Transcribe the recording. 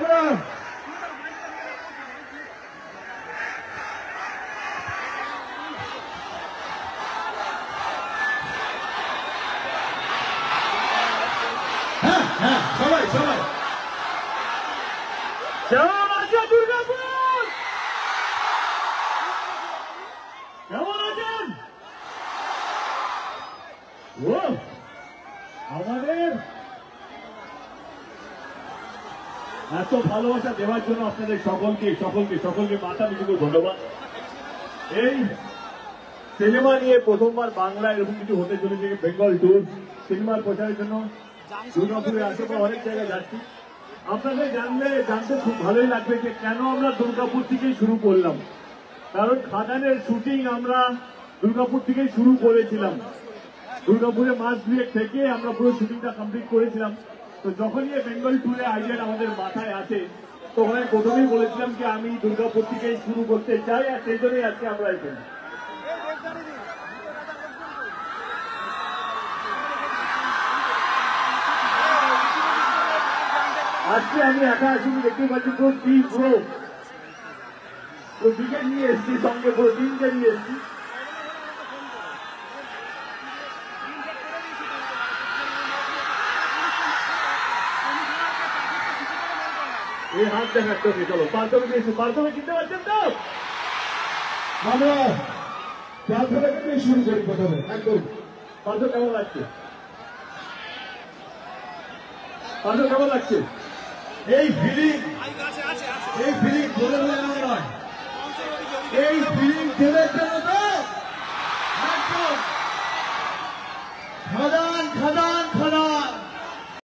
আমরা সবাই সবাই কেমন আছে দুর্গাপুর? কেমন আছেন? ও আমাদের এত ভালোবাসা দেওয়ার জন্য আপনাদের সকলকে সকলকে সকলকে মাথা নিচু করে ধন্যবাদ। এই সিনেমা নিয়ে প্রথমবার বাংলা এরকম কিছু হতে চলেছে, বেঙ্গল ট্যুর সিনেমার প্রচারের জন্য দুর্গাপুরের আশেপাশে অনেক জায়গায় যাচ্ছি। আপনাদের জানতে খুব ভালোই লাগবে যে কেন আমরা দুর্গাপুর থেকেই শুরু করলাম। কারণ খাদানের শুটিং আমরা দুর্গাপুর থেকেই শুরু করেছিলাম। দুর্গাপুরে মাস দুয়েক থেকে আমরা পুরো শুটিংটা কমপ্লিট করেছিলাম। তো যখনই এই বেঙ্গল ট্যুরে আইডিয়াটা আমাদের মাথায় আসে তখন আমি প্রথমেই বলেছিলাম যে আমি দুর্গাপুর থেকেই শুরু করতে চাই, আর সেই জন্যই আজকে আমরা এখানে। আজকে আমি একা আসিনি, দেখতে পাচ্ছি পুরো টিম, পুরো ক্রিকেট নিয়ে এসছি, সঙ্গে পুরো টিমকে নিয়ে এসছি। এই হাত দেখার চোখে চলো পার্থকে এসে পার্থকে চিনতে পারছেন তো? আমরা প্রার্থনাকে দিয়ে শুরু করি প্রথমে। একদম পার্থ কেমন লাগছে? পার্থ কেমন লাগছে? এই ফিলিং বলে বলে নয়, এই ফিলিং দেবের জন্য তো একদম খাদান